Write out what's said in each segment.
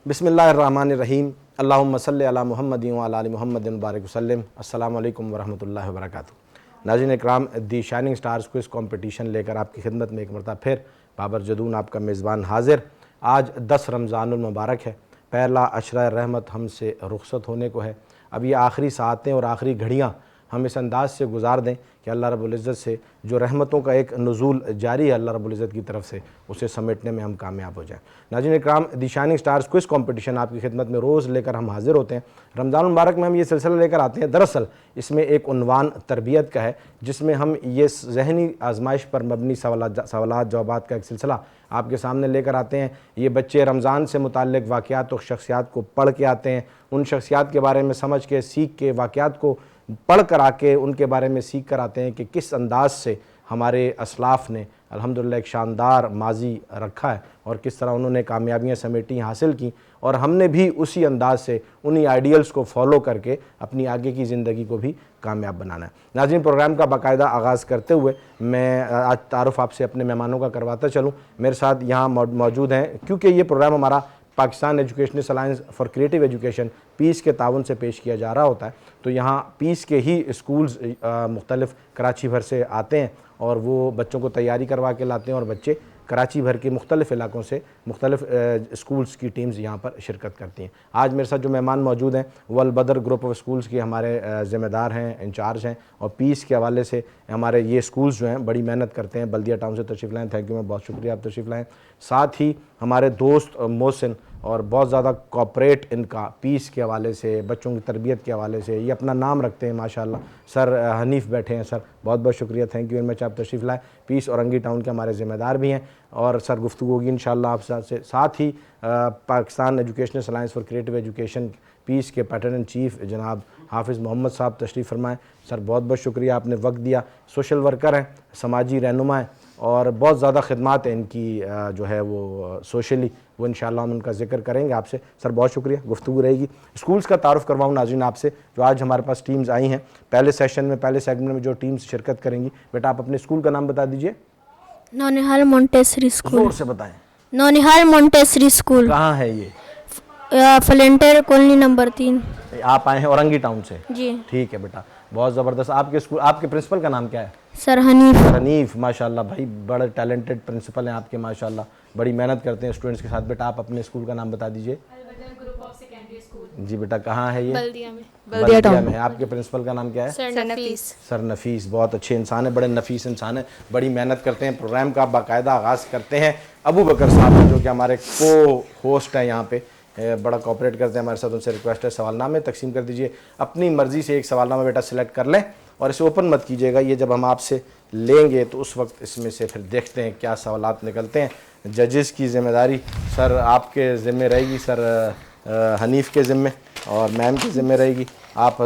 بسم اللہ الرحمن الرحیم، اللہم صلی علی محمد و علی آل محمد مبارک وسلم۔ السلام علیکم ورحمۃ اللہ وبرکاتہ۔ ناظرین اکرام، دی شائننگ سٹارز کوئز کمپٹیشن لے کر آپ کی خدمت میں ایک مرتبہ پھر بابر جدون آپ کا میزبان حاضر۔ آج 10 رمضان المبارک ہے، پہلا عشرہ رحمت ہم سے رخصت ہونے کو ہے۔ اب یہ آخری ساعتیں اور آخری گھڑیاں ہم اس انداز سے گزار دیں کہ اللہ رب العزت سے جو رحمتوں کا ایک نزول جاری ہے اللہ رب العزت کی طرف سے، اسے سمیٹنے میں ہم کامیاب ہو جائیں۔ ناظرین اکرام، دی شائننگ سٹارز کوئز کمپٹیشن آپ کی خدمت میں روز لے کر ہم حاضر ہوتے ہیں۔ رمضان المبارک میں ہم یہ سلسلہ لے کر آتے ہیں، دراصل اس میں ایک عنوان تربیت کا ہے، جس میں ہم یہ ذہنی آزمائش پر مبنی سوالات جوابات کا ایک سلسلہ آپ کے سامنے لے کر آتے ہیں۔ یہ بچے رمضان سے متعلق واقعات اور شخصیات کو پڑھ کے آتے ہیں، ان شخصیات کے بارے میں سمجھ کے سیکھ کے واقعات کو پڑھ کر آ کے ان کے بارے میں سیکھ کر آتے ہیں کہ کس انداز سے ہمارے اسلاف نے الحمدللہ ایک شاندار ماضی رکھا ہے اور کس طرح انہوں نے کامیابیاں سمیٹی حاصل کی، اور ہم نے بھی اسی انداز سے انہی آئیڈیلز کو فالو کر کے اپنی آگے کی زندگی کو بھی کامیاب بنانا ہے۔ ناظرین، پروگرام کا باقاعدہ آغاز کرتے ہوئے میں آج تعارف آپ سے اپنے مہمانوں کا کرواتا چلوں۔ میرے ساتھ یہاں موجود ہیں، کیونکہ یہ پروگرام ہمارا Pakistan educational alliance for creative education peace کے تعاون سے پیش کیا جا رہا ہوتا ہے، تو یہاں پیس کے ہی اسکولز مختلف کراچی بھر سے آتے ہیں اور وہ بچوں کو تیاری کروا کے لاتے ہیں، اور بچے کراچی بھر کے مختلف علاقوں سے مختلف اسکولز کی ٹیمز یہاں پر شرکت کرتی ہیں۔ آج میرے ساتھ جو مہمان موجود ہیں وہ البدر گروپ آف اسکولز کے ہمارے ذمہ دار ہیں، انچارج ہیں، اور پیس کے حوالے سے ہمارے یہ اسکولز جو ہیں بڑی محنت کرتے ہیں۔ بلدیہ ٹاؤن سے تشریف لائیں، تھینک یو، میں بہت شکریہ آپ تشریف لائیں۔ ساتھ ہی ہمارے دوست محسن، اور بہت زیادہ کوآپریٹ ان کا پیس کے حوالے سے، بچوں کی تربیت کے حوالے سے، یہ اپنا نام رکھتے ہیں ماشاءاللہ۔ سر حنیف بیٹھے ہیں، سر بہت بہت شکریہ، تھینک یو ویری مچ، آپ تشریف لائیں۔ پیس اورنگی ٹاؤن کے ہمارے ذمہ دار بھی ہیں، اور سر گفتگو ہوگی انشاءاللہ آپ سے۔ ساتھ ہی Pakistan educational alliance for creative education peace کے پیٹرن ان چیف جناب حافظ محمد صاحب تشریف فرمائیں۔ سر بہت بہت شکریہ، آپ نے وقت دیا۔ سوشل ورکر ہیں، سماجی رہنما ہیں، اور بہت زیادہ خدمات ہیں ان کی جو ہے وہ سوشلی، وہ انشاءاللہ ہم ان کا ذکر کریں گے آپ سے۔ سر بہت شکریہ، گفتگو رہے گی۔ اسکولز کا تعارف کرواؤں ناظرین آپ سے، جو آج ہمارے پاس ٹیمز آئی ہیں۔ پہلے سیشن میں، پہلے سیگمنٹ میں جو ٹیمز شرکت کریں گی، بیٹا آپ اپنے اسکول کا نام بتا دیجئے۔ نونہال مونٹیسری اسکول۔ زور سے بتائیں۔ نونہال مونٹیسری اسکول کہاں ہے یہ؟ فلنٹر کالونی نمبر 3۔ آپ آئے ہیں اورنگی ٹاؤن سے؟ جی ٹھیک ہے بیٹا، بہت زبردست۔ آپ کے اسکول، آپ کے پرنسپل کا نام کیا ہے؟ سر حنیف۔ حنیف، ماشاءاللہ بھائی، بڑے ٹیلنٹڈ پرنسپل ہیں آپ کے ماشاءاللہ، بڑی محنت کرتے ہیں اسٹوڈنٹس کے ساتھ۔ بیٹا آپ اپنے اسکول کا نام بتا دیجئے۔ جی بیٹا، کہاں ہے یہ؟ بلدیہ میں۔ بلدیہ میں۔ آپ کے پرنسپل کا نام کیا ہے؟ سر نفیس۔ سر نفیس، بہت اچھے انسان ہیں، بڑے نفیس انسان ہیں، بڑی محنت کرتے ہیں۔ پروگرام کا باقاعدہ آغاز کرتے ہیں ابو بکر صاحب، جو کہ ہمارے کو ہوسٹ ہیں یہاں پہ، بڑا کوآپریٹ کرتے ہیں ہمارے ساتھ۔ ان سے ریکویسٹ ہے سوال نامے تقسیم کر دیجئے۔ اپنی مرضی سے ایک سوال نامہ بیٹا سلیکٹ کر لیں، اور اسے اوپن مت کیجیے گا۔ یہ جب ہم آپ سے لیں گے تو اس وقت اس میں سے پھر دیکھتے ہیں کیا سوالات نکلتے ہیں۔ ججز کی ذمہ داری سر آپ کے ذمہ رہے گی، سر حنیف کے ذمہ، اور میم کے ذمہ رہے گی۔ آپ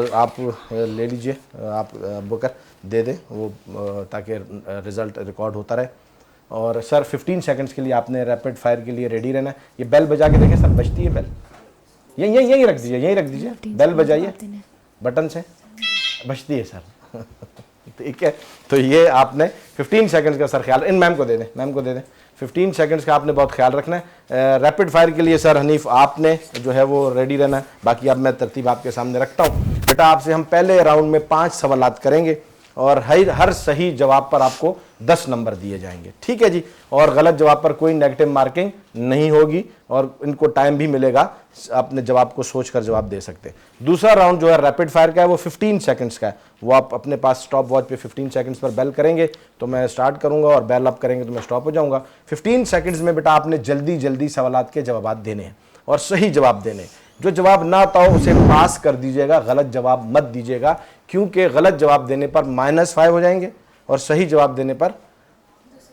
لے لیجئے، آپ بکر دے دیں وہ، تاکہ رزلٹ ریکارڈ ہوتا رہے۔ اور سر 15 سیکنڈز کے لیے آپ نے ریپڈ فائر کے لیے ریڈی رہنا ہے۔ یہ بیل بجا کے دیکھیں سر، بجتی ہے بیل؟ یہیں رکھ دیجیے، یہیں رکھ دیجیے، بیل بجائیے بٹن سے، بجتی ہے سر۔ ٹھیک ہے، تو یہ آپ نے 15 سیکنڈز کا سر خیال، ان میم کو دے دیں، میم کو دے دیں۔ 15 سیکنڈز کا آپ نے بہت خیال رکھنا ہے۔ ریپڈ فائر کے لیے سر حنیف آپ نے جو ہے وہ ریڈی رہنا ہے، باقی اب میں ترتیب آپ کے سامنے رکھتا ہوں۔ بیٹا آپ سے ہم پہلے راؤنڈ میں 5 سوالات کریں گے، اور ہر صحیح جواب پر آپ کو 10 نمبر دیے جائیں گے، ٹھیک ہے جی؟ اور غلط جواب پر کوئی نیگیٹو مارکنگ نہیں ہوگی، اور ان کو ٹائم بھی ملے گا، اپنے جواب کو سوچ کر جواب دے سکتے ہیں۔ دوسرا راؤنڈ جو ہے ریپڈ فائر کا ہے، وہ 15 سیکنڈز کا ہے۔ وہ آپ اپنے پاس سٹاپ واچ پہ 15 سیکنڈز پر بیل کریں گے تو میں سٹارٹ کروں گا، اور بیل اپ کریں گے تو میں سٹاپ ہو جاؤں گا۔ 15 سیکنڈز میں بیٹا آپ نے جلدی جلدی سوالات کے جوابات دینے ہیں، اور صحیح جواب دینے ہیں۔ جو جواب نہ آتا ہو اسے پاس کر دیجیے گا، غلط جواب مت دیجیے گا، کیونکہ غلط جواب دینے پر -5 ہو جائیں گے، اور صحیح جواب دینے پر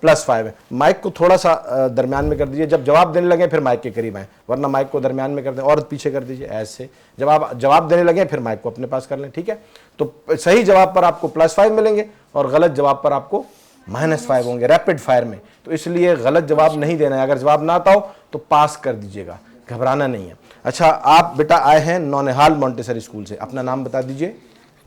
+5 ہے۔ مائک کو تھوڑا سا درمیان میں کر دیجیے، جب جواب دینے لگیں پھر مائک کے قریب آئیں، ورنہ مائک کو درمیان میں کر دیں اور پیچھے کر دیجیے ایسے۔ جب آپ جواب دینے لگیں پھر مائک کو اپنے پاس کر لیں، ٹھیک ہے؟ تو صحیح جواب پر آپ کو +5 ملیں گے، اور غلط جواب پر آپ کو -5 ہوں گے ریپڈ فائر میں۔ تو اس لیے غلط جواب نہیں دینا ہے، اگر جواب نہ آتا ہو تو پاس کر دیجیے گا، گھبرانا نہیں ہے۔ اچھا، آپ بیٹا آئے ہیں نونہال مونٹیسری اسکول سے، اپنا نام بتا دیجئے۔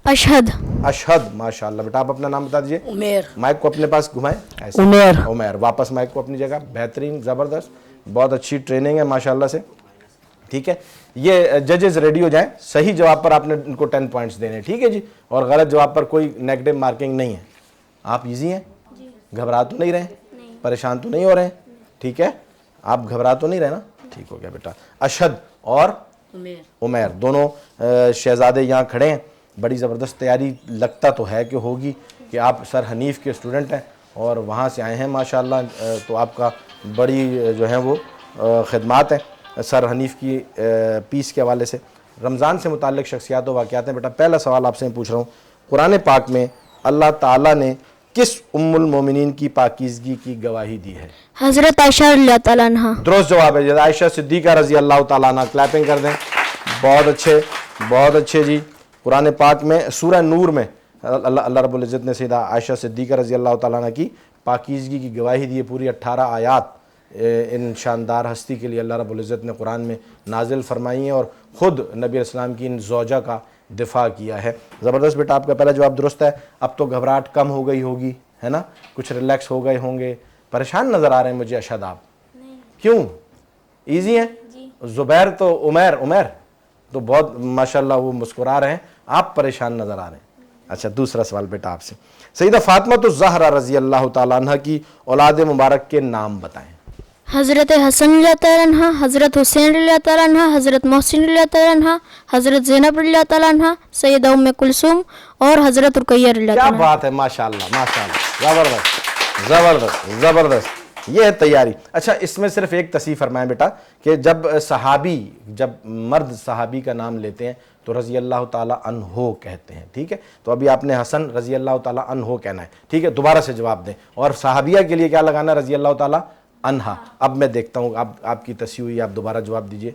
اشہد۔ اشہد، ماشاءاللہ بیٹا آپ اپنا نام بتا دیجئے۔ عمیر۔ مائک کو اپنے پاس گھمائیں ایسے۔ عمیر۔ عمیر، واپس مائک کو اپنی جگہ، بہترین، زبردست، بہت اچھی ٹریننگ ہے ماشاءاللہ سے۔ ٹھیک ہے, یہ ججز ریڈی ہو جائیں, صحیح جواب پر آپ نے ان کو 10 پوائنٹس دینے, ٹھیک ہے جی, اور غلط جواب پر کوئی نیگیٹو مارکنگ نہیں ہے. آپ ایزی ہیں, گھبرا تو نہیں رہے, پریشان تو نہیں ہو رہے ہیں, ٹھیک ہے, آپ گھبرا تو نہیں رہے نا, ٹھیک ہو گیا بیٹا. اشہد اور عمیر دونوں شہزادے یہاں کھڑے ہیں, بڑی زبردست تیاری لگتا تو ہے کہ ہوگی, کہ آپ سر حنیف کے اسٹوڈنٹ ہیں اور وہاں سے آئے ہیں ماشاءاللہ, تو آپ کا بڑی جو ہیں وہ خدمات ہیں سر حنیف کی پیس کے حوالے سے. رمضان سے متعلق شخصیات و واقعات ہیں. بیٹا پہلا سوال آپ سے میں پوچھ رہا ہوں, قرآن پاک میں اللہ تعالیٰ نے کس ام المومنین کی پاکیزگی کی گواہی دی ہے؟ حضرت عائشہ رضی اللہ تعالیٰ عنہ. درست جواب ہے جی, عائشہ صدیقہ رضی اللہ تعالیٰ عنہ. کلیپنگ کر دیں, بہت اچھے بہت اچھے جی. قرآن پاک میں سورہ نور میں اللہ رب العزت نے سیدہ عائشہ صدیقہ رضی اللہ تعالیٰ عنہ کی پاکیزگی کی گواہی دی ہے. پوری 18 آیات ان شاندار ہستی کے لیے اللہ رب العزت نے قرآن میں نازل فرمائی ہیں, اور خود نبی علیہ السلام کی ان زوجہ کا دفاع کیا ہے. زبردست بیٹا, آپ کا پہلا جواب درست ہے. اب تو گھبراہٹ کم ہو گئی ہوگی, ہے نا, کچھ ریلیکس ہو گئے ہوں گے. پریشان نظر آ رہے ہیں مجھے اشہد آپ, کیوں؟ ایزی ہیں. زبیر تو عمیر تو بہت ماشاءاللہ وہ مسکرا رہے ہیں, آپ پریشان نظر آ رہے ہیں. اچھا, دوسرا سوال بیٹا آپ سے, سیدہ فاطمہ الزہرا رضی اللہ تعالیٰ عنہ کی اولاد مبارک کے نام بتائیں. حضرت حسن رضی اللہ تعالیٰ عنہ, حضرت حسین رضی اللہ تعالیٰ عنہ, حضرت محسن رضی اللہ تعالیٰ عنہ, حضرت زینب رضی اللہ تعالیٰ عنہ, سیدہ ام کلثوم اور حضرت رقیہ رضی اللہ کیا تعالیٰ عنہ. بات ہے, ماشاءاللہ ماشاءاللہ, زبردست زبردست زبردست, یہ ہے تیاری. اچھا, اس میں صرف ایک تصحیح فرمائیں بیٹا کہ جب مرد صحابی کا نام لیتے ہیں تو رضی اللہ تعالیٰ عنہ کہتے ہیں, ٹھیک ہے. تو ابھی آپ نے حسن رضی اللہ تعالیٰ عنہ کہنا ہے, ٹھیک ہے, دوبارہ سے جواب دیں. اور صحابیہ کے لیے کیا لگانا ہے؟ رضی اللہ تعالیٰ عنہا. اب میں دیکھتا ہوں, آپ کی تصحیح ہوئی, آپ دوبارہ جواب دیجئے.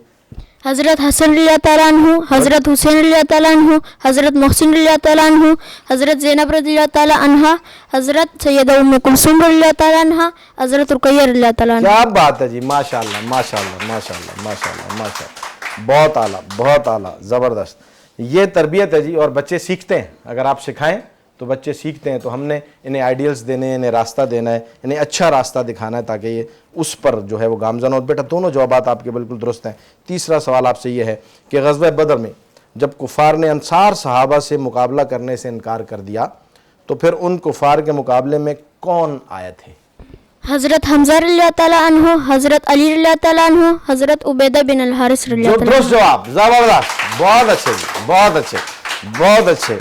حضرت حسن رضی اللہ تعالیٰ عنہ, حضرت حسین رضی اللہ تعالیٰ عنہ, حضرت محسن رضی اللہ تعالیٰ عنہ, حضرت زینب رضی اللہ تعالیٰ عنہ, حضرت سیدہ ام کلثوم رضی اللہ تعالیٰ عنہ, حضرت رقیہ رضی اللہ تعالیٰ عنہ. کیا بات ہے جی, ماشاءاللہ ماشاءاللہ ماشاءاللہ ماشاءاللہ ماشاءاللہ, بہت اعلیٰ بہت اعلیٰ, زبردست. یہ تربیت ہے جی, اور بچے سیکھتے ہیں. اگر آپ سکھائیں تو بچے سیکھتے ہیں. تو ہم نے انہیں آئیڈیلز دینے ہیں, انہیں راستہ دینا ہے, انہیں اچھا راستہ دکھانا ہے تاکہ یہ اس پر جو ہے وہ گامزن ہو. بیٹا دونوں جوابات آپ کے بالکل درست ہیں. تیسرا سوال آپ سے یہ ہے کہ غزوہ بدر میں جب کفار نے انصار صحابہ سے مقابلہ کرنے سے انکار کر دیا تو پھر ان کفار کے مقابلے میں کون آئے تھے؟ حضرت حمزہ رضی اللہ تعالیٰ عنہ, حضرت علی رضی اللہ تعالیٰ عنہ, حضرت عبیدہ بن الحارث رضی اللہ تعالیٰ عنہ. درست جواب, زبردست, بہت اچھے جی, بہت اچھے بہت اچھے.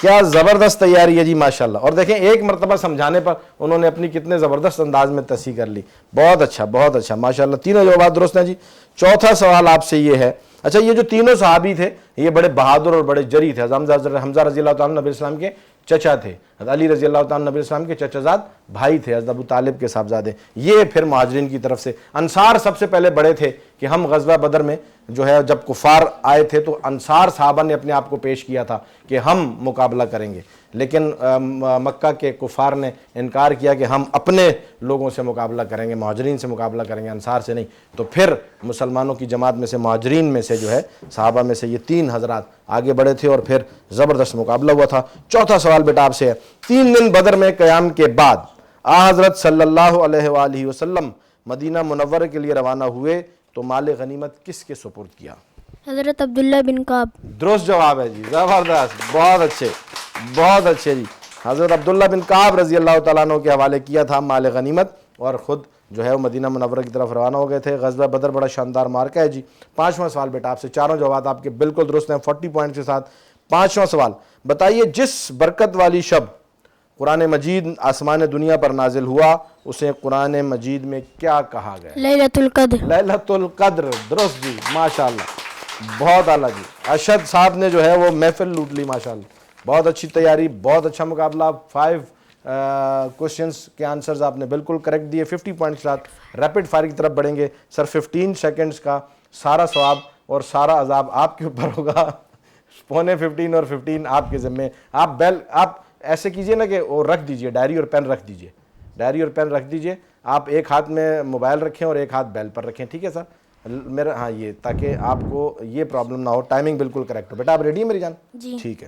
کیا زبردست تیاری ہے جی ماشاءاللہ. اور دیکھیں ایک مرتبہ سمجھانے پر انہوں نے اپنی کتنے زبردست انداز میں تصحیح کر لی. بہت اچھا ماشاءاللہ, تینوں جوابات درست ہیں جی. چوتھا سوال آپ سے یہ ہے, اچھا یہ جو تینوں صحابی تھے یہ بڑے بہادر اور بڑے جری تھے. حمزہ رضی اللہ تعالیٰ نبی اسلام کے چچا تھے, علی رضی اللہ تعالیٰ نبی اسلام کے چچا زاد بھائی تھے, حضرت ابو طالب کے صاحبزادے. یہ پھر مہاجرین کی طرف سے انصار سب سے پہلے بڑے تھے کہ ہم غزوہ بدر میں جو ہے جب کفار آئے تھے تو انصار صحابہ نے اپنے آپ کو پیش کیا تھا کہ ہم مقابلہ کریں گے, لیکن مکہ کے کفار نے انکار کیا کہ ہم اپنے لوگوں سے مقابلہ کریں گے, مہاجرین سے مقابلہ کریں گے, انصار سے نہیں. تو پھر مسلمانوں کی جماعت میں سے مہاجرین میں سے جو ہے صحابہ میں سے یہ 3 حضرات آگے بڑھے تھے اور پھر زبردست مقابلہ ہوا تھا. چوتھا سوال بیٹا آپ سے ہے, 3 دن بدر میں قیام کے بعد حضرت صلی اللہ علیہ وآلہ وسلم مدینہ منورہ کے لیے روانہ ہوئے تو مال غنیمت کس کے سپرد کیا؟ حضرت عبداللہ بن کعب. درست جواب ہے جی, زبردست, بہت اچھے جی. حضرت عبداللہ بن کعب رضی اللہ تعالیٰ عنہ کے حوالے کیا تھا مال غنیمت, اور خود جو ہے وہ مدینہ منورہ کی طرف روانہ ہو گئے تھے. غزوہ بدر بڑا شاندار مارکہ ہے جی. 5واں سوال بیٹا آپ سے, چاروں جوابات آپ کے بالکل درست ہیں 40 پوائنٹس کے ساتھ. 5واں سوال, بتائیے جس برکت والی شب قرآن مجید آسمان دنیا پر نازل ہوا اسے قرآن مجید میں کیا کہا گیا؟ لیلۃ القدر. لیلۃ القدر, درست جی, ماشاءاللہ, بہت اعلیٰ جی. اشد صاحب نے جو ہے وہ محفل لوٹ لی ماشاءاللہ. بہت اچھی تیاری, بہت اچھا مقابلہ. 5 کوشچنس کے آنسرز آپ نے بالکل کریکٹ دیے. 50 پوائنٹ کے ساتھ ریپڈ فائر کی طرف بڑھیں گے. سر 15 سیکنڈز کا سارا ثواب اور سارا عذاب آپ کے اوپر ہوگا. پونے 15 اور 15 آپ کے ذمے. آپ ایسے کیجئے نا کہ وہ رکھ دیجئے, ڈائری اور پین رکھ دیجئے. آپ ایک ہاتھ میں موبائل رکھیں اور ایک ہاتھ بیل پر رکھیں, ٹھیک ہے سر میرا, ہاں یہ, تاکہ آپ کو یہ پرابلم نہ ہو. ٹائمنگ بالکل کریکٹ ہو. بیٹا آپ ریڈی ہیں میری جان؟ جی. ٹھیک ہے.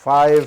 5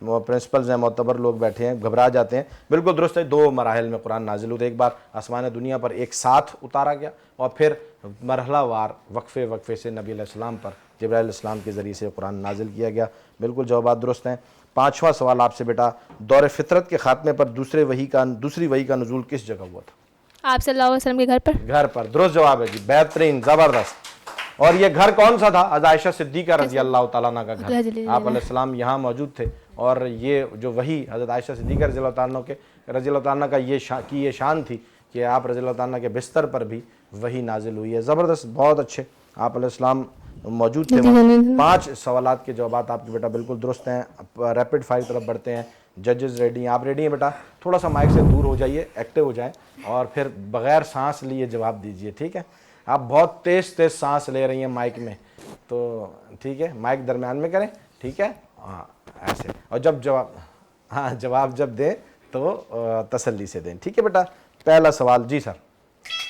پرنسپلز ہیں, معتبر لوگ بیٹھے ہیں, گھبرا جاتے ہیں. بالکل درست ہے, 2 مراحل میں قرآن نازل ہوتے, ایک بار آسمان دنیا پر ایک ساتھ اتارا گیا اور پھر مرحلہ وار وقفے سے نبی علیہ السلام پر جبرائیل علیہ السلام کے ذریعے سے قرآن نازل کیا گیا. بالکل جوابات درست ہیں. 5واں سوال آپ سے بیٹا, دور فطرت کے خاتمے پر دوسری وحی کا نزول کس جگہ ہوا تھا؟ آپ صلی اللہ علیہ وسلم کے گھر پر. گھر پر, درست جواب ہے جی, بہترین, زبردست. اور یہ گھر کون سا تھا؟ حضرت عائشہ صدیقہ رضی اللہ تعالیٰ عنہ کا گھر. آپ علیہ السلام یہاں موجود تھے اور یہ جو وحی حضرت عائشہ صدیقہ رضی اللہ تعالیٰ عنہ کا یہ شان تھی کہ آپ رضی اللہ تعالیٰ عنہ کے بستر پر بھی وحی نازل ہوئی ہے. زبردست, بہت اچھے, آپ علیہ السلام موجود تھے. 5 سوالات کے جوابات آپ کے بیٹا بالکل درست ہیں. ریپڈ فائر طرف بڑھتے ہیں. ججز ریڈی ہیں, آپ ریڈی ہیں بیٹا؟ تھوڑا سا مائک سے دور ہو جائیے, ایکٹیو ہو جائیں اور پھر بغیر سانس لیے جواب دیجئے, ٹھیک ہے؟ آپ بہت تیز سانس لے رہی ہیں مائک میں, تو ٹھیک ہے, مائک درمیان میں کریں, ٹھیک ہے؟ ہاں ایسے. اور جواب جب دیں تو تسلی سے دیں, ٹھیک ہے بیٹا؟ پہلا سوال جی سر,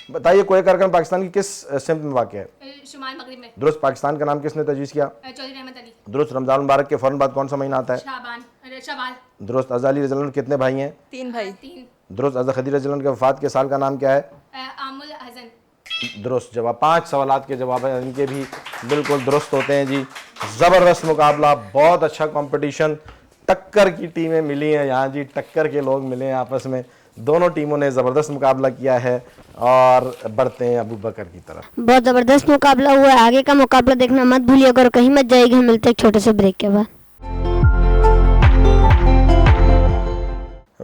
بتائیے کوہ قرقم پاکستان کی کس سمت میں واقع ہے؟ شمال مغرب میں. درست. پاکستان کا نام کس نے تجویز کیا؟ چودھری رحمت علی. درست. رمضان مبارک کے فوراً بعد کون سا مہینہ آتا ہے؟ شوال. درست. حضرت علی رضی اللہ عنہ کتنے بھائی ہیں؟ 3 بھائی. درست. حضرت خدیجہ رضی اللہ عنہ کے وفات کے سال کا نام کیا ہے؟ عام الحزن. درست جواب. 5 سوالات کے جواب ہیں, ان کے بھی بالکل درست ہوتے ہیں جی. زبردست مقابلہ, بہت اچھا کمپٹیشن, ٹکر کی ٹیمیں ملی ہیں یہاں جی, ٹکر کے لوگ ملے ہیں آپس میں. دونوں ٹیموں نے زبردست مقابلہ کیا ہے اور بڑھتے ہیں ابو بکر کی طرف. بہت زبردست مقابلہ ہوا ہے, آگے کا مقابلہ دیکھنا مت بھولیے گا اور کہیں مت جائے گی. ہم ملتے ہیں ایک چھوٹے سے بریک کے بعد.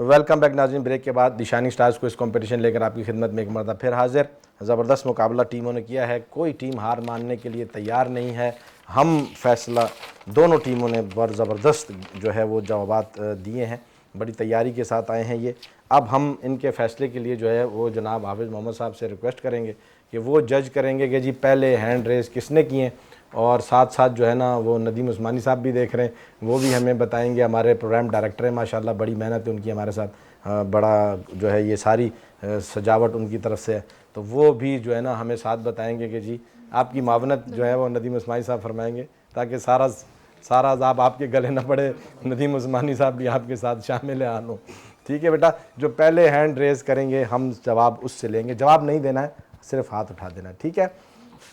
ویلکم بیک ناظرین, بریک کے بعد دی شائننگ سٹارز کو اس کمپٹیشن لے کر آپ کی خدمت میں ایک مرتبہ پھر حاضر. زبردست مقابلہ ٹیموں نے کیا ہے, کوئی ٹیم ہار ماننے کے لیے تیار نہیں ہے. ہم فیصلہ دونوں ٹیموں نے بہت زبردست جو ہے وہ جوابات دیے ہیں, بڑی تیاری کے ساتھ آئے ہیں یہ. اب ہم ان کے فیصلے کے لیے جو ہے وہ جناب حافظ محمد صاحب سے ریکویسٹ کریں گے کہ وہ جج کریں گے کہ جی پہلے ہینڈ ریز کس نے کیے, اور ساتھ جو ہے نا وہ ندیم عثمانی صاحب بھی دیکھ رہے ہیں, وہ بھی ہمیں بتائیں گے. ہمارے پروگرام ڈائریکٹر ہیں ماشاءاللہ, بڑی محنت ہے ان کی ہمارے ساتھ, بڑا جو ہے یہ ساری سجاوٹ ان کی طرف سے ہے, تو وہ بھی جو ہے نا ہمیں ساتھ بتائیں گے کہ جی آپ کی معاونت جو ہے وہ ندیم عثمانی صاحب فرمائیں گے, تاکہ سارا عذاب آپ کے گلے نہ پڑے, ندیم عثمانی صاحب بھی آپ کے ساتھ شامل ہیں آنو. ٹھیک ہے بیٹا, جو پہلے ہینڈ ریز کریں گے ہم جواب اس سے لیں گے, جواب نہیں دینا ہے, صرف ہاتھ اٹھا دینا ہے, ٹھیک ہے؟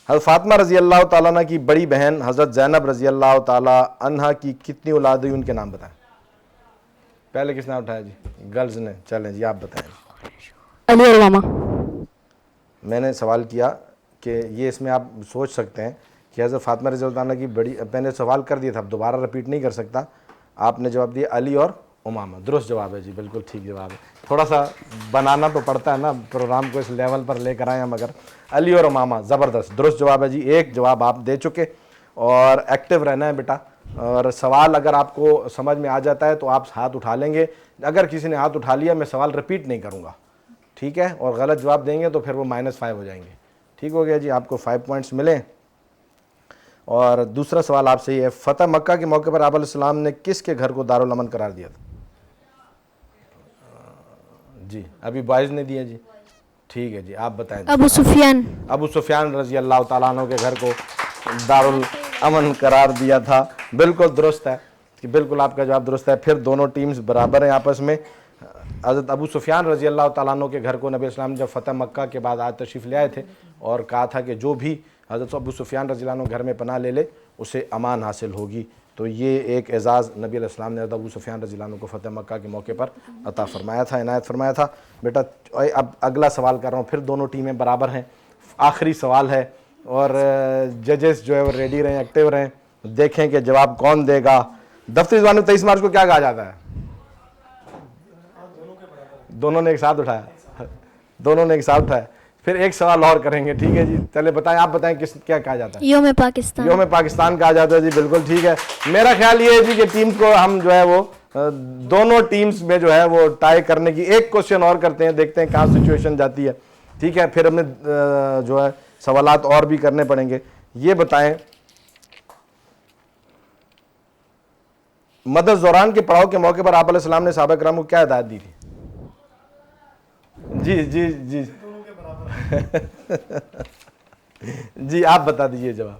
حضرت فاطمہ رضی اللہ تعالیٰ عنہ کی بڑی بہن حضرت زینب رضی اللہ تعالیٰ عنہ کی کتنی اولاد ہوئی, ان کے نام بتائیں. پہلے کس نے اٹھایا جی؟ گرلز نے. چلیں جی آپ بتائیں. علی اور امامہ. میں نے سوال کیا کہ یہ اس میں آپ سوچ سکتے ہیں کہ حضرت فاطمہ رضی اللہ عنہ کی بڑی, میں نے سوال کر دیا تھا, اب دوبارہ رپیٹ نہیں کر سکتا. آپ نے جواب دیا علی اور امامہ. درست جواب ہے جی, بالکل ٹھیک جواب ہے. تھوڑا سا بنانا تو پڑتا ہے نا, پروگرام کو اس لیول پر لے کر آئے ہیں, مگر علی اور امامہ زبردست درست جواب ہے جی. ایک جواب آپ دے چکے, اور ایکٹیو رہنا ہے بیٹا, اور سوال اگر آپ کو سمجھ میں آ جاتا ہے تو آپ ہاتھ اٹھا لیں گے. اگر کسی نے ہاتھ اٹھا لیا میں سوال رپیٹ نہیں کروں گا, ٹھیک ہے؟ اور غلط جواب دیں گے تو پھر وہ -5 ہو جائیں گے. ٹھیک ہو گیا جی, آپ کو 5 پوائنٹس ملیں. اور دوسرا سوال آپ سے یہ ہے, فتح مکہ کے موقع پر آپ علیہ السلام نے کس کے گھر کو دارالامن قرار دیا تھا؟ جی ابھی بوائز نے دیا جی, ٹھیک ہے جی, آپ بتائیں. ابو سفیان. ابو سفیان رضی اللہ تعالیٰ عنہ کے گھر کو دارالامن قرار دیا تھا. بالکل درست ہے, کہ بالکل آپ کا جواب درست ہے. پھر دونوں ٹیمز برابر ہیں آپس میں. حضرت ابو سفیان رضی اللہ تعالیٰ عنہ کے گھر کو نبی اسلام جب فتح مکہ کے بعد آج تشریف لے آئے تھے, اور کہا تھا کہ جو بھی حضرت ابو سفیان رضی اللہ عنہ گھر میں پناہ لے لے اسے امان حاصل ہوگی. تو یہ ایک اعزاز نبی علیہ السلام نے حضرت ابو سفیان رضی اللہ عنہ کو فتح مکہ کے موقع پر عطا فرمایا تھا, عنایت فرمایا تھا. بیٹا اب اگلا سوال کر رہا ہوں, پھر دونوں ٹیمیں برابر ہیں, آخری سوال ہے, اور ججز جو ہے وہ ریڈی رہیں, ایکٹیو رہیں, دیکھیں کہ جواب کون دے گا. دفتری زبان میں 23 مارچ کو کیا کہا جاتا ہے؟ دونوں نے ایک ساتھ اٹھایا, دونوں نے ایک ساتھ اٹھایا. پھر ایک سوال اور کریں گے, ٹھیک ہے جی؟ چلے بتائیں, آپ بتائیں کیا کہا جاتا ہے؟ یوم پاکستان. یوم پاکستان کہا جاتا ہے جی, بالکل ٹھیک ہے. میرا خیال یہ ہے جی کہ ٹیم کو ہم جو ہے وہ دونوں ٹیمز میں جو ہے وہ ٹائی کرنے کی ایک کوشچن اور کرتے ہیں, دیکھتے ہیں کہاں سچویشن جاتی ہے, ٹھیک ہے؟ پھر ہمیں جو ہے سوالات اور بھی کرنے پڑیں گے. یہ بتائیں, مدد زوران کے پڑاؤ کے موقع پر آپ علیہ السلام نے صحابہ کرام کو کیا ہدایت دی تھی؟ جی جی جی جی آپ بتا دیجئے جواب.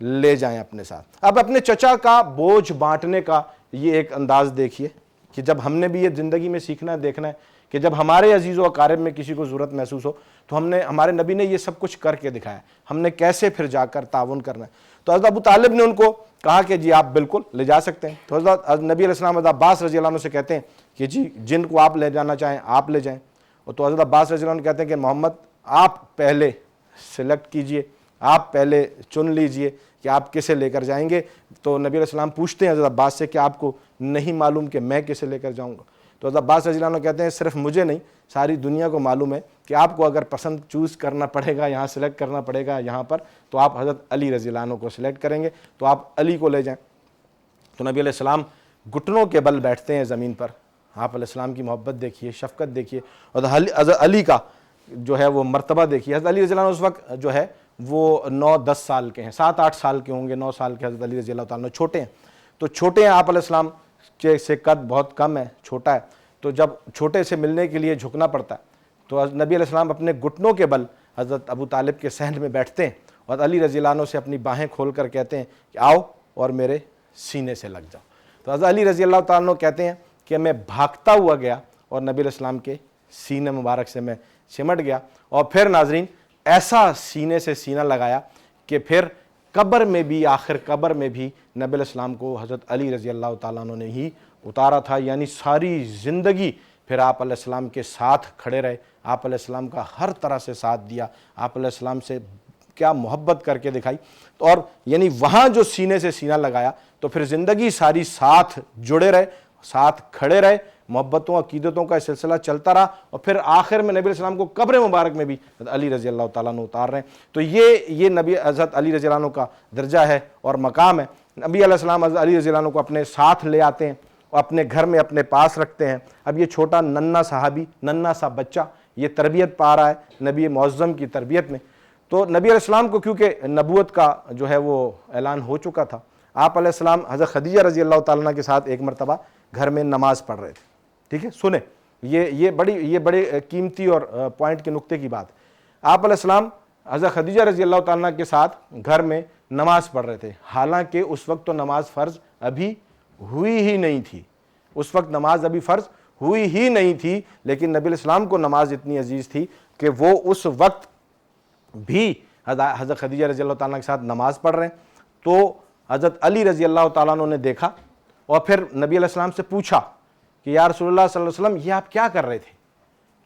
لے جائیں اپنے ساتھ۔ اب اپنے چچا کا بوجھ بانٹنے کا یہ ایک انداز دیکھیے کہ جب ہم نے بھی یہ زندگی میں سیکھنا ہے، دیکھنا ہے کہ جب ہمارے عزیز و اقارب میں کسی کو ضرورت محسوس ہو تو ہمارے نبی نے یہ سب کچھ کر کے دکھایا، ہم نے کیسے پھر جا کر تعاون کرنا ہے۔ تو حضرت ابو طالب نے ان کو کہا کہ جی آپ بالکل لے جا سکتے ہیں۔ تو حضرت نبی علیہ السلام حضرت عباس رضی اللہ عنہ سے کہتے ہیں کہ جی جن کو آپ لے جانا چاہیں آپ لے جائیں۔ اور تو حضرت عباس رضی اللہ عنہ کہتے ہیں کہ محمد آپ پہلے سلیکٹ کیجئے، آپ پہلے چن لیجئے کہ آپ کسے لے کر جائیں گے۔ تو نبی علیہ السلام پوچھتے ہیں حضرت عباس سے کہ آپ کو نہیں معلوم کہ میں کسے لے کر جاؤں گا؟ تو حضرت عباس رضی اللہ عنہ کہتے ہیں صرف مجھے نہیں ساری دنیا کو معلوم ہے کہ آپ کو اگر پسند چوز کرنا پڑے گا، یہاں سلیکٹ کرنا پڑے گا یہاں پر، تو آپ حضرت علی رضی اللہ عنہ کو سلیکٹ کریں گے، تو آپ علی کو لے جائیں۔ تو نبی علیہ السلام گھٹنوں کے بل بیٹھتے ہیں زمین پر۔ آپ علیہ السلام کی محبت دیکھیے، شفقت دیکھیے، اور حضرت علی کا جو ہے وہ مرتبہ دیکھیے۔ حضرت علی رضی اللہ عنہ اس وقت جو ہے وہ 9-10 سال کے ہیں، 7-8 سال کے ہوں گے، 9 سال کے حضرت علی رضی اللہ تعالیٰ چھوٹے ہیں۔ تو چھوٹے ہیں، آپ علیہ السلام کے سے قد بہت کم ہے، چھوٹا ہے، تو جب چھوٹے سے ملنے کے لیے جھکنا پڑتا ہے تو نبی علیہ السلام اپنے گھٹنوں کے بل حضرت ابو طالب کے صحن میں بیٹھتے ہیں اور علی رضی اللہ عنہ سے اپنی باہیں کھول کر کہتے ہیں کہ آؤ اور میرے سینے سے لگ جاؤ۔ تو حضرت علی رضی اللہ تعالیٰ عنہ کہتے ہیں کہ میں بھاگتا ہوا گیا اور نبی علیہ السلام کے سینے مبارک سے میں چمٹ گیا، اور پھر ناظرین ایسا سینے سے سینہ لگایا کہ پھر قبر میں بھی، آخر قبر میں بھی نبی علیہ السلام کو حضرت علی رضی اللہ تعالیٰ عنہ نے ہی اتارا تھا، یعنی ساری زندگی پھر آپ علیہ السلام کے ساتھ کھڑے رہے، آپ علیہ السلام کا ہر طرح سے ساتھ دیا، آپ علیہ السلام سے کیا محبت کر کے دکھائی، اور یعنی وہاں جو سینے سے سینہ لگایا تو پھر زندگی ساری ساتھ جڑے رہے، ساتھ کھڑے رہے، محبتوں عقیدتوں کا سلسلہ چلتا رہا، اور پھر آخر میں نبی علیہ السلام کو قبر مبارک میں بھی علی رضی اللہ تعالیٰ عنہ اتار رہے ہیں۔ تو یہ نبی حضرت علی رضی اللہ عنہ کا درجہ ہے اور مقام ہے۔ نبی علیہ السلام حضرت علی رضی اللہ عنہ کو اپنے ساتھ لے آتے ہیں اور اپنے گھر میں اپنے پاس رکھتے ہیں۔ اب یہ چھوٹا ننھا صحابی، ننھا سا بچہ، یہ تربیت پا رہا ہے نبی معظم کی تربیت میں۔ تو نبی علیہ السلام کو کیونکہ نبوت کا جو ہے وہ اعلان ہو چکا تھا، آپ علیہ السلام حضرت خدیجہ رضی اللہ تعالیٰ عنہ کے ساتھ ایک مرتبہ گھر میں نماز پڑھ رہے تھے۔ ٹھیک ہے، سنیں، یہ بڑی قیمتی اور پوائنٹ کے نقطے کی بات۔ آپ علیہ السلام حضرت خدیجہ رضی اللہ تعالیٰ عنہ کے ساتھ گھر میں نماز پڑھ رہے تھے، حالانکہ اس وقت تو نماز فرض ابھی ہوئی ہی نہیں تھی، اس وقت نماز ابھی فرض ہوئی ہی نہیں تھی، لیکن نبی علیہ السلام کو نماز اتنی عزیز تھی کہ وہ اس وقت بھی حضرت خدیجہ رضی اللہ تعالیٰ کے ساتھ نماز پڑھ رہے ہیں۔ تو حضرت علی رضی اللہ تعالیٰ عنہ نے دیکھا اور پھر نبی علیہ السلام سے پوچھا کہ یا رسول اللہ صلی اللہ علیہ وسلم یہ آپ کیا کر رہے تھے؟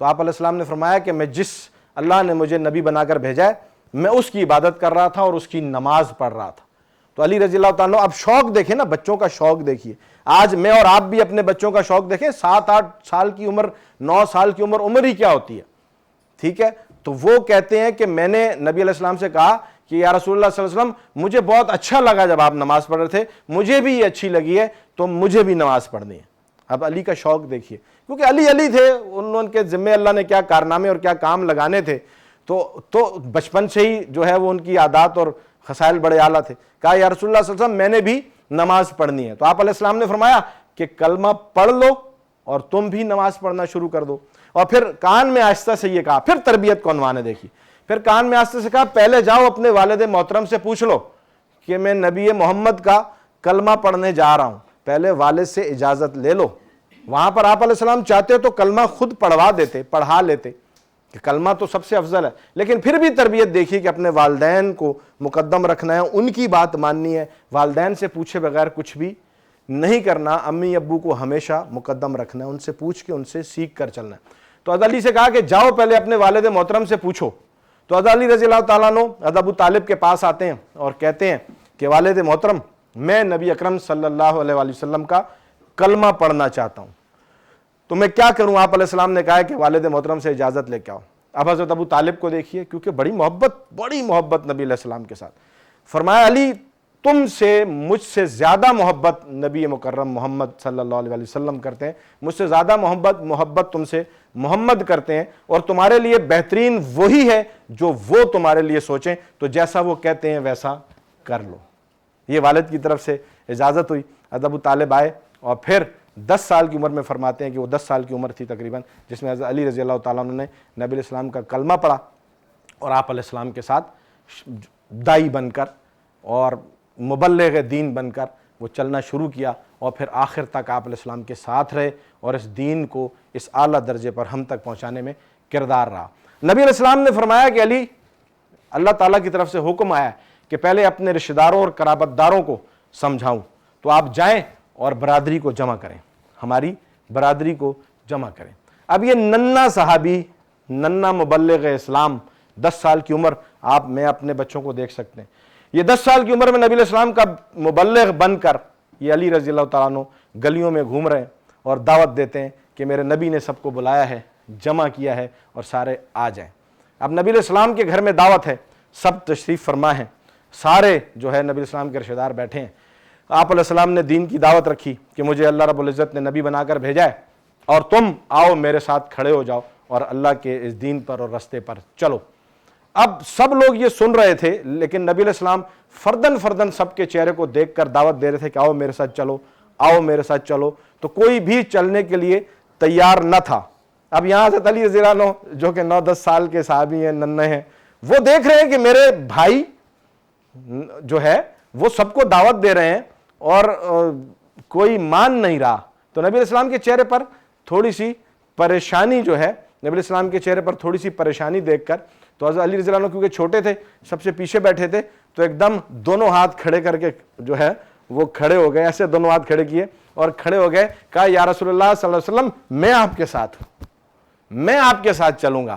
تو آپ علیہ السلام نے فرمایا کہ میں جس اللہ نے مجھے نبی بنا کر بھیجا ہے میں اس کی عبادت کر رہا تھا اور اس کی نماز پڑھ رہا تھا۔ تو علی رضی اللہ تعالیٰ اب شوق دیکھیں نا، بچوں کا شوق دیکھیے۔ آج میں اور آپ بھی اپنے بچوں کا شوق دیکھیں، 7-8 سال کی عمر، 9 سال کی عمر ہی کیا ہوتی ہے؟ ٹھیک ہے، تو وہ کہتے ہیں کہ میں نے نبی علیہ السلام سے کہا کہ یا رسول اللہ صلی اللہ علیہ وسلم مجھے بہت اچھا لگا جب آپ نماز پڑھ رہے تھے، مجھے بھی یہ اچھی لگی ہے تو مجھے بھی نماز پڑھنی ہے۔ اب علی کا شوق دیکھیے، کیونکہ علی تھے، ان کے ذمہ اللہ نے کیا کارنامے اور کیا کام لگانے تھے، تو بچپن سے ہی جو ہے وہ ان کی عادات اور خصائل بڑے اعلیٰ تھے۔ کہا یا رسول اللہ صلی اللہ علیہ وسلم میں نے بھی نماز پڑھنی ہے۔ تو آپ علیہ السلام نے فرمایا کہ کلمہ پڑھ لو اور تم بھی نماز پڑھنا شروع کر دو، اور پھر کان میں آہستہ سے یہ کہا، پھر تربیت کو عنوان ہے دیکھیے، پھر کان میں آہستہ سے کہا پہلے جاؤ اپنے والد محترم سے پوچھ لو کہ میں نبی محمد کا کلمہ پڑھنے جا رہا ہوں، پہلے والد سے اجازت لے لو۔ وہاں پر آپ علیہ السلام چاہتے تو کلمہ خود پڑھوا دیتے، پڑھا لیتے، کہ کلمہ تو سب سے افضل ہے، لیکن پھر بھی تربیت دیکھیے کہ اپنے والدین کو مقدم رکھنا ہے، ان کی بات ماننی ہے، والدین سے پوچھے بغیر کچھ بھی نہیں کرنا، امی ابو کو ہمیشہ مقدم رکھنا ہے، ان سے پوچھ کے ان سے سیکھ کر چلنا ہے۔ تو حضرت علی سے کہا کہ جاؤ پہلے اپنے والد محترم سے پوچھو۔ تو حضرت علی رضی اللہ تعالیٰ عنہ حضرت ابو طالب کے پاس آتے ہیں اور کہتے ہیں کہ والد محترم میں نبی اکرم صلی اللہ علیہ وآلہ وسلم کا کلمہ پڑھنا چاہتا ہوں، تو میں کیا کروں؟ آپ علیہ السلام نے کہا کہ والد محترم سے اجازت لے کے آؤ۔ اب حضرت ابو طالب کو دیکھیے، کیونکہ بڑی محبت نبی علیہ السلام کے ساتھ، فرمایا علی تم سے مجھ سے زیادہ محبت نبی مکرم محمد صلی اللہ علیہ وسلم کرتے ہیں، مجھ سے زیادہ محبت تم سے محمد کرتے ہیں، اور تمہارے لیے بہترین وہی ہے جو وہ تمہارے لیے سوچیں، تو جیسا وہ کہتے ہیں ویسا کر لو۔ یہ والد کی طرف سے اجازت ہوئی۔ حضرت ابو طالب آئے اور پھر 10 سال کی عمر میں فرماتے ہیں کہ وہ 10 سال کی عمر تھی تقریباً، جس میں حضرت علی رضی اللہ تعالیٰ عنہ نے نبی علیہ السلام کا کلمہ پڑھا اور آپ علیہ السلام کے ساتھ دائی بن کر اور مبلغ دین بن کر وہ چلنا شروع کیا اور پھر آخر تک آپ علیہ السلام کے ساتھ رہے اور اس دین کو اس اعلیٰ درجے پر ہم تک پہنچانے میں کردار رہا۔ نبی علیہ السلام نے فرمایا کہ علی، اللہ تعالیٰ کی طرف سے حکم آیا کہ پہلے اپنے رشتہ داروں اور قرابت داروں کو سمجھاؤں، تو آپ جائیں اور برادری کو جمع کریں، ہماری برادری کو جمع کریں۔ اب یہ ننھا صحابی، ننھا مبلغ اسلام، 10 سال کی عمر، میں اپنے بچوں کو دیکھ سکتے ہیں، یہ 10 سال کی عمر میں نبی علیہ السلام کا مبلغ بن کر یہ علی رضی اللہ تعالیٰ عنہ گلیوں میں گھوم رہے ہیں اور دعوت دیتے ہیں کہ میرے نبی نے سب کو بلایا ہے، جمع کیا ہے اور سارے آ جائیں۔ اب نبی علیہ السلام کے گھر میں دعوت ہے، سب تشریف فرما ہیں، سارے جو ہے نبی علیہ السلام کے رشتہ دار بیٹھے ہیں۔ آپ علیہ السلام نے دین کی دعوت رکھی کہ مجھے اللہ رب العزت نے نبی بنا کر بھیجا ہے اور تم آؤ میرے ساتھ کھڑے ہو جاؤ اور اللہ کے اس دین پر اور رستے پر چلو۔ اب سب لوگ یہ سن رہے تھے، لیکن نبی علیہ السلام فردن فردن سب کے چہرے کو دیکھ کر دعوت دے رہے تھے کہ آؤ میرے ساتھ چلو، آؤ میرے ساتھ چلو، تو کوئی بھی چلنے کے لیے تیار نہ تھا۔ اب یہاں حضرت علی رضی اللہ عنہ جو کہ 9-10 سال کے صحابی ہیں، ننھے ہیں، وہ دیکھ رہے ہیں کہ میرے بھائی جو ہے وہ سب کو دعوت دے رہے ہیں اور کوئی مان نہیں رہا۔ تو نبی علیہ السلام کے چہرے پر تھوڑی سی پریشانی جو ہے، نبی علیہ السلام کے چہرے پر تھوڑی سی پریشانی دیکھ کر، تو حضرت علی رضی اللہ عنہ کیونکہ چھوٹے تھے، سب سے پیچھے بیٹھے تھے، تو ایک دم دونوں ہاتھ کھڑے کر کے جو ہے وہ کھڑے ہو گئے، ایسے دونوں ہاتھ کھڑے کیے اور کھڑے ہو گئے، کہا یا رسول اللہ صلی اللہ علیہ وسلم میں آپ کے ساتھ ہوں، میں آپ کے ساتھ چلوں گا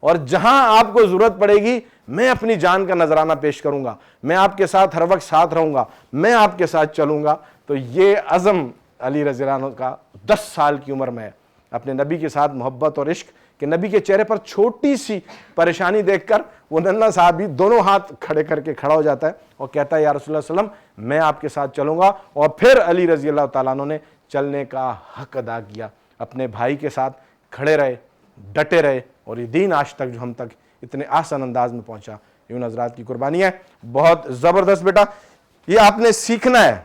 اور جہاں آپ کو ضرورت پڑے گی میں اپنی جان کا نذرانہ پیش کروں گا، میں آپ کے ساتھ ہر وقت ساتھ رہوں گا، میں آپ کے ساتھ چلوں گا۔ تو یہ عزم علی رضی اللہ عنہ کا 10 سال کی عمر میں اپنے نبی کے ساتھ محبت اور عشق کہ نبی کے چہرے پر چھوٹی سی پریشانی دیکھ کر وہ ننھا صحابی دونوں ہاتھ کھڑے کر کے کھڑا ہو جاتا ہے اور کہتا ہے یا رسول اللہ صلی اللہ علیہ وسلم میں آپ کے ساتھ چلوں گا۔ اور پھر علی رضی اللہ تعالیٰ عنہ نے چلنے کا حق ادا کیا، اپنے بھائی کے ساتھ کھڑے رہے، ڈٹے رہے، اور یہ دین آج تک جو ہم تک اتنے آسان انداز میں پہنچا، یہ ان حضرات کی قربانی ہے۔ بہت زبردست بیٹا، یہ آپ نے سیکھنا ہے۔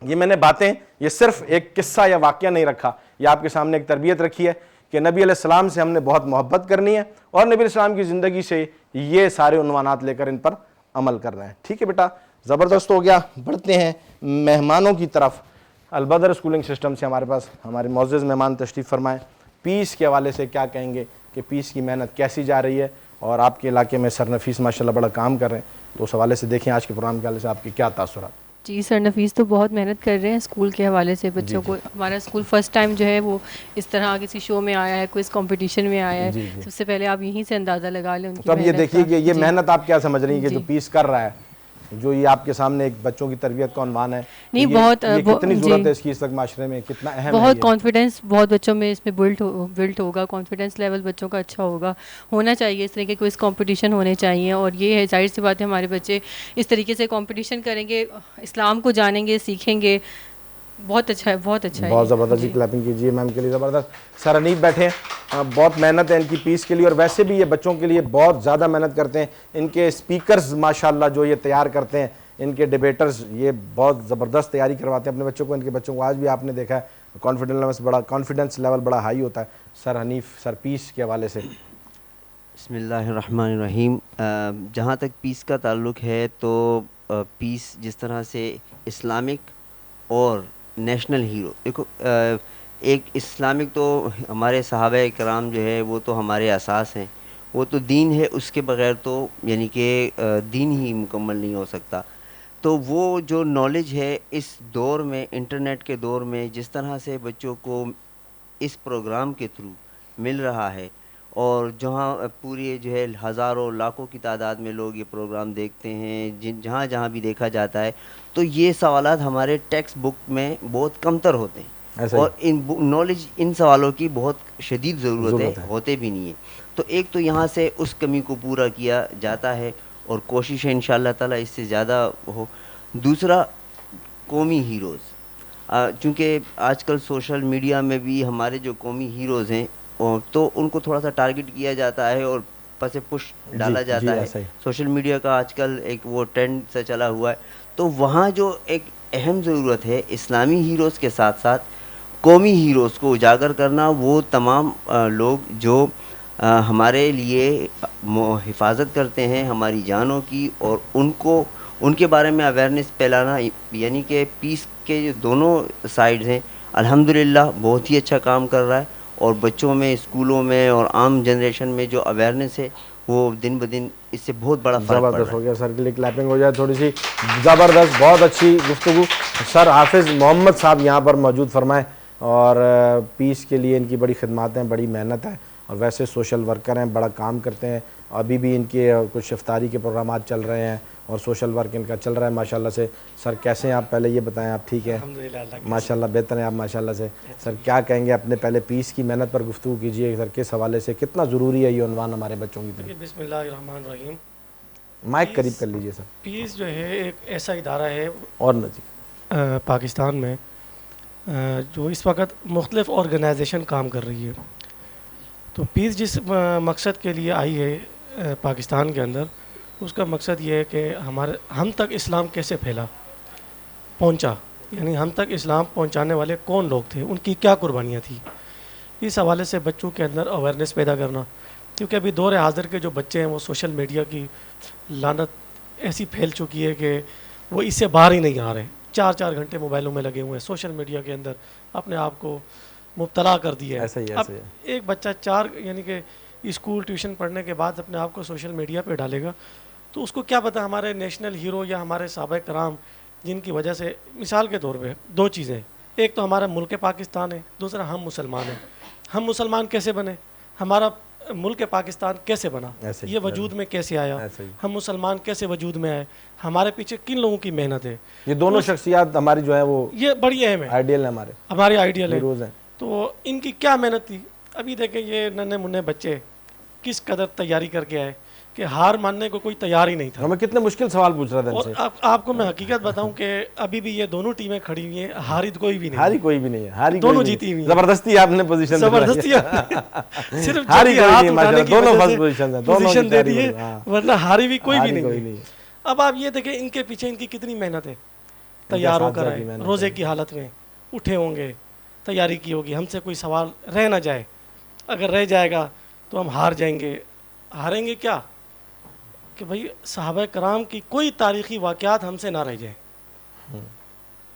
یہ میں نے باتیں، یہ صرف ایک قصہ یا واقعہ نہیں رکھا، یہ آپ کے سامنے ایک تربیت رکھی ہے کہ نبی علیہ السلام سے ہم نے بہت محبت کرنی ہے اور نبی علیہ السلام کی زندگی سے یہ سارے عنوانات لے کر ان پر عمل کرنا ہے۔ ٹھیک ہے بیٹا، زبردست ہو گیا۔ بڑھتے ہیں مہمانوں کی طرف۔ البدر اسکولنگ سسٹم سے ہمارے پاس ہمارے معزز مہمان تشریف فرمائیں۔ پیس کے حوالے سے کیا کہیں گے کہ پیس کی محنت کیسی جا رہی ہے، اور آپ کے علاقے میں سر نفیس ماشاءاللہ بڑا کام کر رہے ہیں، تو اس حوالے سے دیکھیں آج کے پروگرام کے حوالے سے آپ کے کیا تاثرات۔ جی، سر نفیس تو بہت محنت کر رہے ہیں اسکول کے حوالے سے بچوں کو۔ ہمارا اسکول فرسٹ ٹائم جو ہے وہ اس طرح کسی شو میں آیا ہے، کوئز کمپٹیشن میں آیا ہے، سب سے پہلے آپ یہیں سے اندازہ لگا لیں ان کی۔ تو اب یہ دیکھیے کہ یہ محنت آپ کیا سمجھ رہی ہیں کہ جو پیس کر رہا ہے، جو یہ آپ کے سامنے ایک بچوں کی تربیت کا عنوان ہے، نہیں بہت کتنی ضرورت ہے اس کی اس وقت معاشرے میں، کتنا اہم ہے؟ بہت کانفیڈنس بہت بچوں میں اس میں بلڈ ہوگا، کانفیڈنس لیول بچوں کا اچھا ہوگا، ہونا چاہیے۔ اس طرح کے کوئی کمپٹیشن ہونے چاہیے، اور یہ ہے ظاہر سی بات ہے ہمارے بچے اس طریقے سے کمپٹیشن کریں گے، اسلام کو جانیں گے، سیکھیں گے۔ بہت اچھا ہے، بہت اچھا ہے، بہت زبردست۔ جی کلیپنگ کیجیے میم کے لیے، زبردست۔ سر انیف بیٹھے ہیں، بہت محنت ہے ان کی پیس کے لیے، اور ویسے بھی یہ بچوں کے لیے بہت زیادہ محنت کرتے ہیں۔ ان کے اسپیکرز ماشاءاللہ جو یہ تیار کرتے ہیں، ان کے ڈیبیٹرز یہ بہت زبردست تیاری کرواتے ہیں اپنے بچوں کو۔ ان کے بچوں کو آج بھی آپ نے دیکھا ہے کانفیڈنس لیول بڑا ہائی ہوتا ہے۔ سر حنیف، سر پیس کے حوالے سے۔ بسم اللہ الرحمن الرحیم۔ جہاں تک پیس کا تعلق ہے تو پیس جس طرح سے اسلامک اور نیشنل ہیرو، دیکھو ایک اسلامک تو ہمارے صحابہ کرام جو ہے وہ تو ہمارے اساس ہیں، وہ تو دین ہے، اس کے بغیر تو یعنی کہ دین ہی مکمل نہیں ہو سکتا۔ تو وہ جو نالج ہے اس دور میں، انٹرنیٹ کے دور میں، جس طرح سے بچوں کو اس پروگرام کے تھرو مل رہا ہے، اور جہاں پوری جو ہے ہزاروں لاکھوں کی تعداد میں لوگ یہ پروگرام دیکھتے ہیں، جہاں جہاں بھی دیکھا جاتا ہے، تو یہ سوالات ہمارے ٹیکسٹ بک میں بہت کمتر ہوتے ہیں، اور نالج ان سوالوں کی بہت شدید ضرورت ہے، ہوتے بھی نہیں ہیں۔ تو ایک تو یہاں سے اس کمی کو پورا کیا جاتا ہے، اور کوشش ہے انشاءاللہ تعالیٰ اس سے زیادہ ہو۔ دوسرا، قومی ہیروز، چونکہ آج کل سوشل میڈیا میں بھی ہمارے جو قومی ہیروز ہیں تو ان کو تھوڑا سا ٹارگٹ کیا جاتا ہے اور پس پش ڈالا جاتا ہے۔ سوشل میڈیا کا آج کل ایک وہ ٹرینڈ سا چلا ہوا ہے، تو وہاں جو ایک اہم ضرورت ہے اسلامی ہیروز کے ساتھ ساتھ قومی ہیروز کو اجاگر کرنا۔ وہ تمام لوگ جو ہمارے لیے حفاظت کرتے ہیں ہماری جانوں کی، اور ان کو ان کے بارے میں اویئرنیس پھیلانا، یعنی کہ پیس کے جو دونوں سائڈز ہیں الحمدللہ بہت ہی اچھا کام کر رہا ہے، اور بچوں میں، اسکولوں میں اور عام جنریشن میں جو اویئرنیس ہے وہ دن بدن اس سے بہت بڑا فرق پڑ زبردست رہا ہو ہے۔ گیا سر کے لیے کلیپنگ ہو جائے تھوڑی سی. زبردست، بہت اچھی گفتگو. سر حافظ محمد صاحب یہاں پر موجود فرمائیں، اور پیس کے لیے ان کی بڑی خدمات ہیں، بڑی محنت ہے، اور ویسے سوشل ورکر ہیں، بڑا کام کرتے ہیں. ابھی بھی ان کے کچھ افطاری کے پروگرامات چل رہے ہیں اور سوشل ورک ان کا چل رہا ہے ماشاءاللہ سے. سر کیسے ہیں آپ؟ پہلے یہ بتائیں آپ ٹھیک ہیں؟ ماشاءاللہ بہتر ہیں آپ ماشاءاللہ سے. سر کیا کہیں گے اپنے پہلے پیس کی محنت پر گفتگو کیجیے سر، کس حوالے سے کتنا ضروری ہے یہ عنوان ہمارے بچوں کی طرف؟ بسم اللہ الرحمن الرحیم. مائک قریب کر لیجیے سر. پیس جو ہے ایک ایسا ادارہ ہے اور نہ جی پاکستان میں جو اس وقت مختلف آرگنائزیشن کام کر رہی ہے. تو پیس جس مقصد کے لیے آئی ہے پاکستان کے اندر، اس کا مقصد یہ ہے کہ ہم تک اسلام کیسے پہنچا، یعنی ہم تک اسلام پہنچانے والے کون لوگ تھے، ان کی کیا قربانیاں تھیں. اس حوالے سے بچوں کے اندر اویئرنیس پیدا کرنا، کیونکہ ابھی دور حاضر کے جو بچے ہیں وہ سوشل میڈیا کی لعنت ایسی پھیل چکی ہے کہ وہ اس سے باہر ہی نہیں آ رہے. 4 گھنٹے موبائلوں میں لگے ہوئے ہیں، سوشل میڈیا کے اندر اپنے آپ کو مبتلا کر دیا ہے. ایسا ہی اب ایک بچہ یعنی کہ اسکول ٹیوشن پڑھنے کے بعد اپنے آپ کو سوشل میڈیا پہ ڈالے گا، تو اس کو کیا پتہ ہمارے نیشنل ہیرو یا ہمارے صحابہ کرام جن کی وجہ سے، مثال کے طور پہ 2 چیزیں، ایک تو ہمارا ملک پاکستان ہے، دوسرا ہم مسلمان ہیں. ہم مسلمان کیسے بنے، ہمارا ملک پاکستان کیسے بنا، یہ وجود میں کیسے آیا، ہم مسلمان کیسے وجود میں آئے، ہمارے پیچھے کن لوگوں کی محنت ہے. یہ دونوں شخصیات ہماری جو ہے وہ یہ بڑی اہم ہے، آئیڈیل ہیں، ہماری آئیڈیل ہے. روز ہیں. تو ان کی کیا محنت تھی. ابھی دیکھیں یہ ننھے منھے بچے کس قدر تیاری کر کے آئے کہ ہار ماننے کو کوئی تیار ہی نہیں تھا. ہمیں کتنے مشکل سوال پوچھ رہا تھا ان اور سے. آپ کو میں حقیقت بتاؤں کہ ابھی بھی یہ دونوں ٹیمیں کھڑی ہوئی ہیں، ہاری کوئی بھی نہیں، ہاری کوئی بھی نہیں ہے، ہاری دونوں کوئی نہیں. جیتی ہوئی ہیں. زبردستی آپ نے پوزیشن زبردستی صرف ہاری کوئی ہاتھ نہیں اٹھانے کی دونوں وجہ فرسٹ سے پوزیشن ہیں، دونوں پوزیشن دے کی دی ہے، ہاں. ورنہ ہاری بھی کوئی بھی ہاری کوئی نہیں. نہیں. اب آپ یہ دیکھیں ان کے پیچھے ان کی کتنی محنت ہے. تیار ہو کر آئے، روزے کی حالت میں اٹھے ہوں گے، تیاری کی ہوگی، ہم سے کوئی سوال رہ نہ جائے، اگر رہ جائے گا تو ہم ہار جائیں گے. ہاریں گے کیا کہ بھئی صحابہ کرام کی کوئی تاریخی واقعات ہم سے نہ رہ جائیں.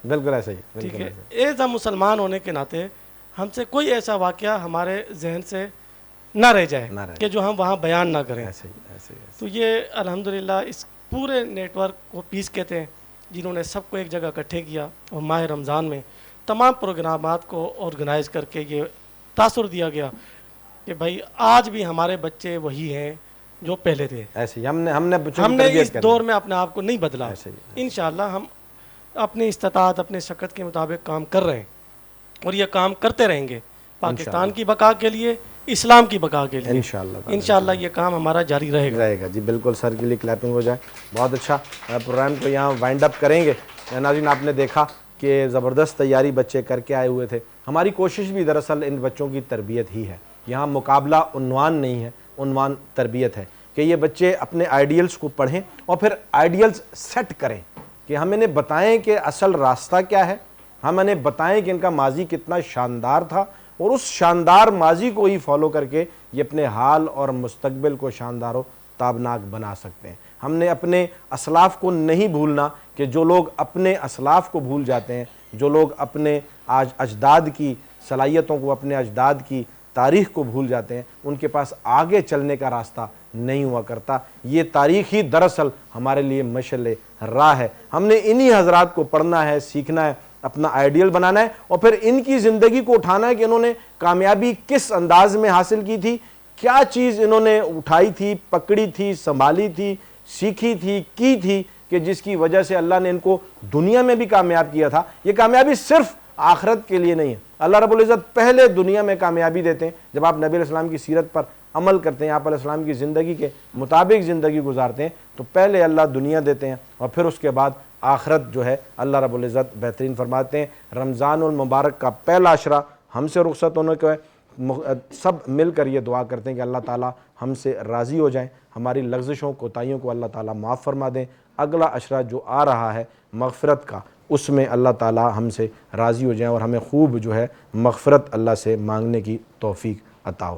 بالکل ایسا ہی. ٹھیک ہے، ایز ہم مسلمان ہونے کے ناطے ہم سے کوئی ایسا واقعہ ہمارے ذہن سے نہ رہ جائے کہ جو ہم وہاں بیان نہ کریں. تو یہ الحمدللہ اس پورے نیٹ ورک کو پیس کہتے ہیں، جنہوں نے سب کو ایک جگہ اکٹھے کیا، اور ماہ رمضان میں تمام پروگرامات کو آرگنائز کر کے یہ تاثر دیا گیا کہ بھائی آج بھی ہمارے بچے وہی ہیں جو پہلے تھے. ایسے ہی ہم نے اس دور میں اپنے آپ کو نہیں بدلا. انشاءاللہ ہم اپنی استطاعت، اپنے شکت کے مطابق کام کر رہے ہیں، اور یہ کام کرتے رہیں گے پاکستان کی بقا کے لیے، اسلام کی بقا کے لیے. انشاءاللہ یہ کام ہمارا جاری رہے گا. جی بالکل. سر کے لیے کلیپنگ ہو جائے. بہت اچھا. پروگرام کو یہاں وائنڈ اپ کریں گے. ناظرین آپ نے دیکھا کہ زبردست تیاری بچے کر کے آئے ہوئے تھے. ہماری کوشش بھی دراصل ان بچوں کی تربیت ہی ہے. یہاں مقابلہ عنوان نہیں ہے، عنوان تربیت ہے کہ یہ بچے اپنے آئیڈیلز کو پڑھیں اور پھر آئیڈیلز سیٹ کریں، کہ ہم انہیں بتائیں کہ اصل راستہ کیا ہے، ہم انہیں بتائیں کہ ان کا ماضی کتنا شاندار تھا، اور اس شاندار ماضی کو ہی فالو کر کے یہ اپنے حال اور مستقبل کو شاندار و تابناک بنا سکتے ہیں. ہم نے اپنے اسلاف کو نہیں بھولنا، کہ جو لوگ اپنے اسلاف کو بھول جاتے ہیں، جو لوگ اپنے اجداد کی صلاحیتوں کو، اپنے اجداد کی تاریخ کو بھول جاتے ہیں، ان کے پاس آگے چلنے کا راستہ نہیں ہوا کرتا. یہ تاریخ ہی دراصل ہمارے لیے مشعل راہ ہے. ہم نے انہی حضرات کو پڑھنا ہے، سیکھنا ہے، اپنا آئیڈیل بنانا ہے، اور پھر ان کی زندگی کو اٹھانا ہے کہ انہوں نے کامیابی کس انداز میں حاصل کی تھی، کیا چیز انہوں نے اٹھائی تھی، پکڑی تھی، سنبھالی تھی، سیکھی تھی، کی تھی، کہ جس کی وجہ سے اللہ نے ان کو دنیا میں بھی کامیاب کیا تھا. یہ کامیابی صرف آخرت کے لیے نہیں ہے. اللہ رب العزت پہلے دنیا میں کامیابی دیتے ہیں. جب آپ نبی علیہ السلام کی سیرت پر عمل کرتے ہیں، آپ علیہ السلام کی زندگی کے مطابق زندگی گزارتے ہیں، تو پہلے اللہ دنیا دیتے ہیں، اور پھر اس کے بعد آخرت جو ہے اللہ رب العزت بہترین فرماتے ہیں. رمضان المبارک کا پہلا عشرہ ہم سے رخصت ہونے کو ہے. سب مل کر یہ دعا کرتے ہیں کہ اللہ تعالیٰ ہم سے راضی ہو جائیں، ہماری لغزشوں کوتاہیوں کو اللہ تعالیٰ معاف فرما دیں. اگلا عشرہ جو آ رہا ہے مغفرت کا، اس میں اللہ تعالیٰ ہم سے راضی ہو جائیں، اور ہمیں خوب جو ہے مغفرت اللہ سے مانگنے کی توفیق عطا ہو.